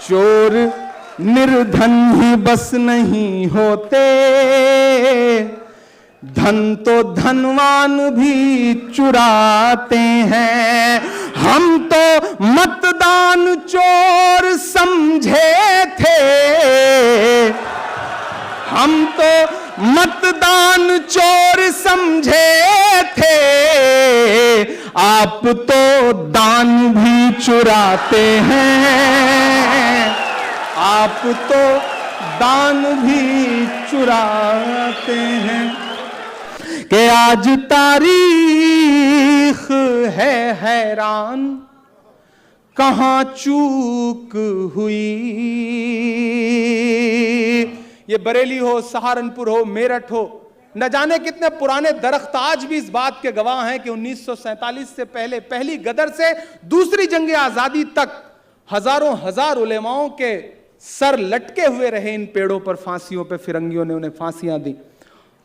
चोर निर्धन ही बस नहीं होते, धन तो धनवान भी चुराते हैं। हम तो मतदान चोर समझे थे, हम तो मतदान चोर समझे थे, आप तो दान भी चुराते हैं, आप तो दान भी चुराते हैं। कि आज तारीख है हैरान, कहां चूक हुई। ये बरेली हो, सहारनपुर हो, मेरठ हो, न जाने कितने पुराने दरख्त आज भी इस बात के गवाह हैं कि 1947 से पहले, पहली गदर से दूसरी जंग आजादी तक हजारों हजार उलेमाओं के सर लटके हुए रहे इन पेड़ों पर। फांसियों पे फिरंगियों ने उन्हें फांसियां दी।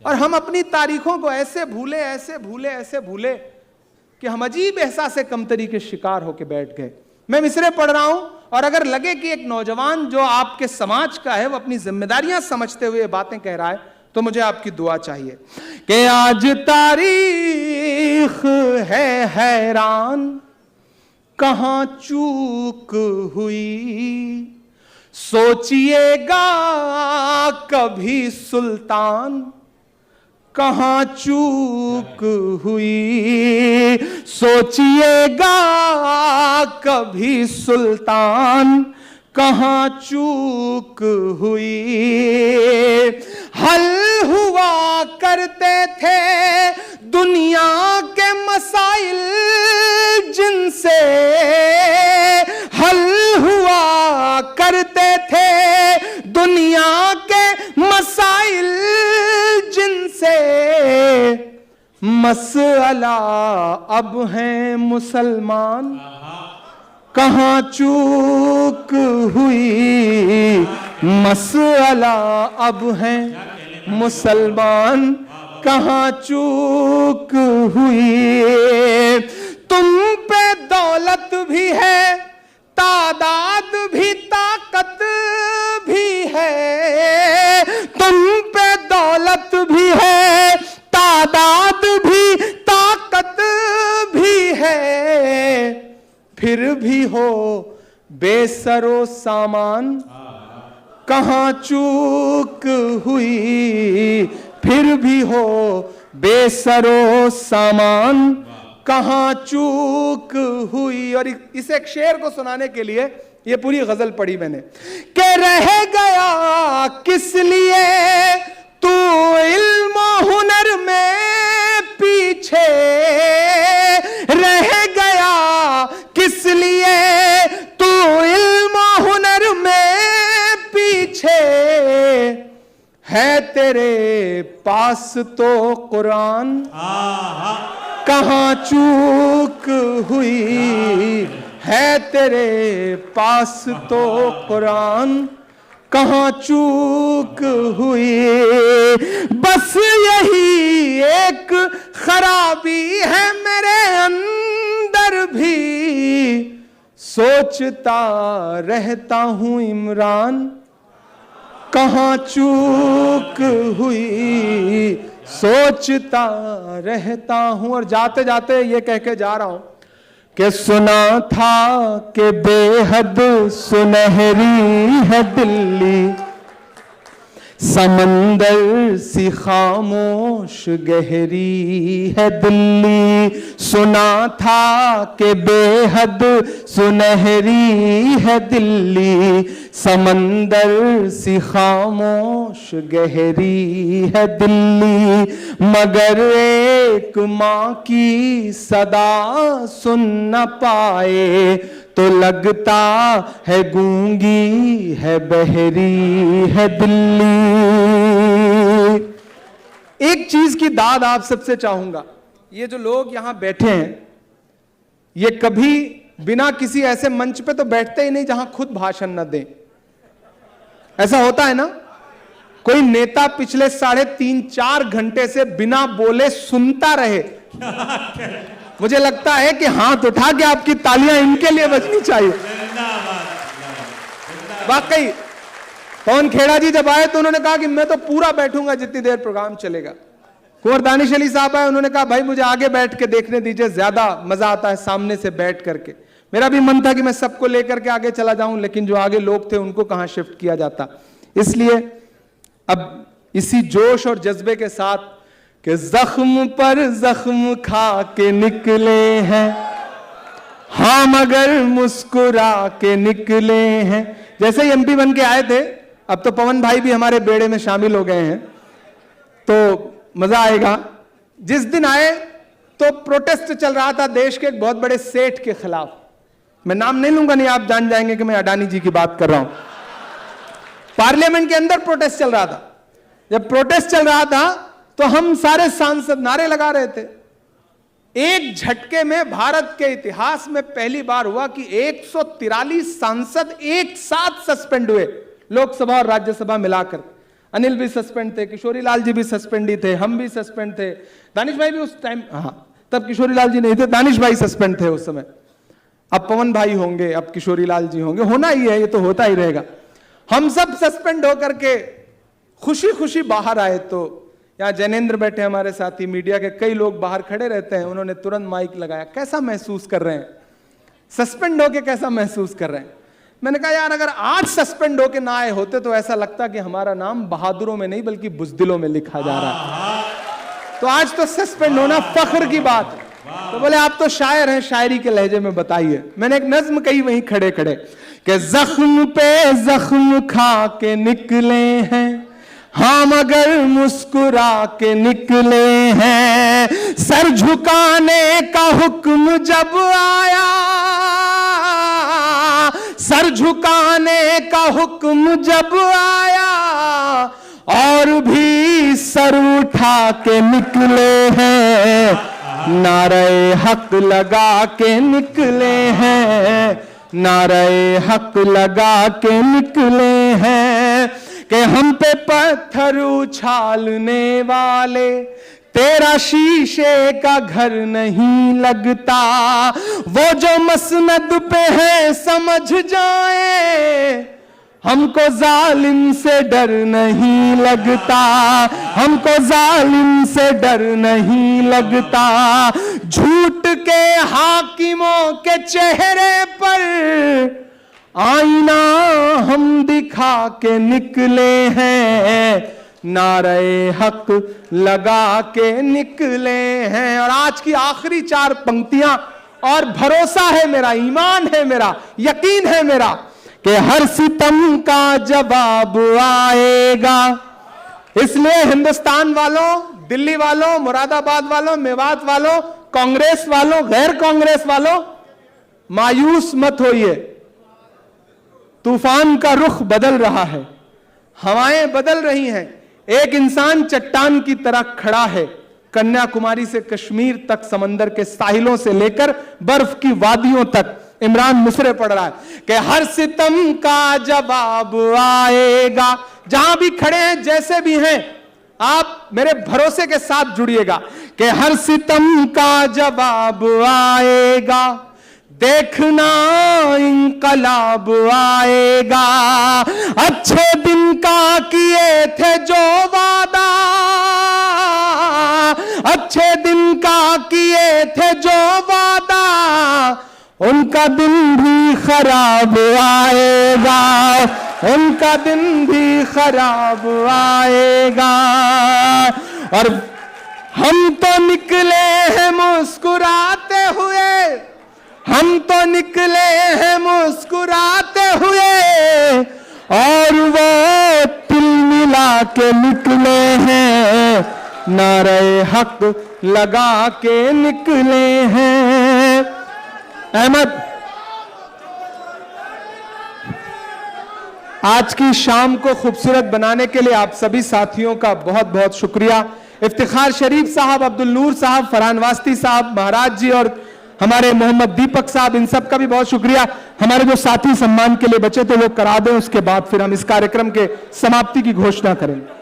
और हम अपनी तारीखों को ऐसे भूले, ऐसे भूले, ऐसे भूले कि हम अजीब एहसास कमतरी के शिकार होकर बैठ गए। मैं मिसरे पढ़ रहा हूं, और अगर लगे कि एक नौजवान जो आपके समाज का है वो अपनी जिम्मेदारियां समझते हुए बातें कह रहा है, तो मुझे आपकी दुआ चाहिए। कि आज तारीख है हैरान, कहां चूक हुई। सोचिएगा कभी सुल्तान, कहां चूक हुई। सोचिएगा कभी सुल्तान, कहां चूक हुई। हल हुआ करते थे दुनिया के मसाइल जिनसे, हल हुआ करते थे दुनिया के मसाइल जिनसे। मसला अब हैं मुसलमान, कहां चूक हुई। मसला अब हैं मुसलमान, कहां चूक हुई। तुम पे दौलत भी है, तादाद भी, ताकत भी है। तुम पे दौलत भी है, तादाद भी, ताकत भी है। फिर भी हो बेसरो सामान, कहां चूक हुई। फिर भी हो बेसरो सामान, कहां चूक हुई। और इस एक शेर को सुनाने के लिए ये पूरी गजल पढ़ी मैंने। कि रह गया किस लिए तू इल्म हुनर में पीछे, रह गया किस लिए तू इल्म हुनर में पीछे। है तेरे पास तो कुरान, कहां चूक हुई। है तेरे पास तो कुरान, कहां चूक हुई। बस यही एक खराबी है मेरे अंदर भी, सोचता रहता हूं इमरान, कहां चूक हुई। सोचता रहता हूं। और जाते जाते ये कह के जा रहा हूं कि सुना था कि बेहद सुनहरी है दिल्ली, समंदर सी खामोश गहरी है दिल्ली। सुना था कि बेहद सुनहरी है दिल्ली, समंदर सी खामोश गहरी है दिल्ली। मगर एक माँ की सदा सुन न पाए, तो लगता है गूंगी है, बहरी है दिल्ली। एक चीज की दाद आप सबसे चाहूंगा, ये जो लोग यहां बैठे हैं, ये कभी बिना किसी ऐसे मंच पे तो बैठते ही नहीं जहां खुद भाषण न दें। ऐसा होता है ना, कोई नेता पिछले 3.5-4 घंटे से बिना बोले सुनता रहे। मुझे लगता है कि हाथ उठा के आपकी तालियां इनके लिए बजनी चाहिए। वाकई पवन खेड़ा जी जब आए तो उन्होंने कहा कि मैं तो पूरा बैठूंगा जितनी देर प्रोग्राम चलेगा। कुंवर दानिश अली साहब आए, उन्होंने कहा भाई मुझे आगे बैठ के देखने दीजिए, ज्यादा मजा आता है सामने से बैठ करके। मेरा भी मन था कि मैं सबको लेकर के आगे चला जाऊं, लेकिन जो आगे लोग थे उनको कहां शिफ्ट किया जाता। इसलिए अब इसी जोश और जज्बे के साथ कि जख्म पर जख्म खा के निकले हैं हम, मगर मुस्कुरा के निकले हैं। जैसे ही एमपी बन के आए थे, अब तो पवन भाई भी हमारे बेड़े में शामिल हो गए हैं, तो मजा आएगा। जिस दिन आए तो प्रोटेस्ट चल रहा था देश के एक बहुत बड़े सेठ के खिलाफ। मैं नाम नहीं लूंगा, नहीं आप जान जाएंगे कि मैं अडानी जी की बात कर रहा हूं। पार्लियामेंट के अंदर प्रोटेस्ट चल रहा था। जब प्रोटेस्ट चल रहा था तो हम सारे सांसद नारे लगा रहे थे। एक झटके में भारत के इतिहास में पहली बार हुआ कि 143 सांसद एक साथ सस्पेंड हुए, लोकसभा और राज्यसभा मिलाकर। अनिल भी सस्पेंड थे, किशोरी लाल जी भी सस्पेंड ही थे, हम भी सस्पेंड थे, दानिश भाई भी उस टाइम, हाँ तब किशोरी लाल जी नहीं थे, दानिश भाई सस्पेंड थे उस समय। अब पवन भाई होंगे, अब किशोरी लाल जी होंगे, होना ही है, ये तो होता ही रहेगा। हम सब सस्पेंड होकर के खुशी खुशी बाहर आए तो यहाँ जैनेंद्र बैठे हमारे साथी, मीडिया के कई लोग बाहर खड़े रहते हैं, उन्होंने तुरंत माइक लगाया। कैसा महसूस कर रहे हैं? सस्पेंड होके कैसा महसूस कर रहे हैं? मैंने कहा यार अगर आज सस्पेंड होके ना आए होते तो ऐसा लगता कि हमारा नाम बहादुरों में नहीं बल्कि बुज़दिलों में लिखा जा रहा है। तो आज तो सस्पेंड होना फख्र की बात है। तो बोले आप तो शायर हैं, शायरी के लहजे में बताइए। मैंने एक नज्म कही वहीं खड़े खड़े कि जख्म पे जख्म खा के निकले हैं हाँ, मगर मुस्कुरा के निकले हैं। सर झुकाने का हुक्म जब आया, सर झुकाने का हुक्म जब आया, और भी सर उठा के निकले हैं। नारे हक लगा के निकले हैं, नारे हक लगा के निकले हैं। कि हम पे पत्थर उछालने वाले तेरा शीशे का घर नहीं लगता। वो जो मसनद पे है समझ जाए, हमको जालिम से डर नहीं लगता, हमको जालिम से डर नहीं लगता। झूठ के हाकिमों के चेहरे पर आईना हम दिखा के निकले हैं, नारे हक लगा के निकले हैं। और आज की आखिरी 4 पंक्तियां, और भरोसा है मेरा, ईमान है मेरा, यकीन है मेरा कि हर सितम का जवाब आएगा। इसलिए हिंदुस्तान वालों, दिल्ली वालों, मुरादाबाद वालों, मेवात वालों, कांग्रेस वालों, गैर कांग्रेस वालों, मायूस मत होइए। तूफान का रुख बदल रहा है, हवाएं बदल रही हैं। एक इंसान चट्टान की तरह खड़ा है, कन्याकुमारी से कश्मीर तक, समंदर के साहिलों से लेकर बर्फ की वादियों तक इमरान मिसरे पड़ रहा है कि हर सितम का जवाब आएगा। जहां भी खड़े हैं, जैसे भी हैं, आप मेरे भरोसे के साथ जुड़िएगा कि हर सितम का जवाब आएगा। देखना इंकलाब आएगा। अच्छे दिन का किए थे जो वादा, अच्छे दिन का किए थे जो वादा, उनका दिन भी खराब आएगा, उनका दिन भी खराब आएगा। और हम तो निकले हैं मुस्कुराते हुए, हम तो निकले हैं मुस्कुराते हुए, और वो तिल मिला के निकले हैं, नारे हक लगा के निकले हैं। अहमद, आज की शाम को खूबसूरत बनाने के लिए आप सभी साथियों का बहुत बहुत शुक्रिया। इफ्तिखार शरीफ साहब, अब्दुल नूर साहब, फरहान वास्ती साहब, महाराज जी और हमारे मोहम्मद दीपक साहब, इन सब का भी बहुत शुक्रिया। हमारे जो साथी सम्मान के लिए बचे थे वो करा दें, उसके बाद फिर हम इस कार्यक्रम के समाप्ति की घोषणा करेंगे।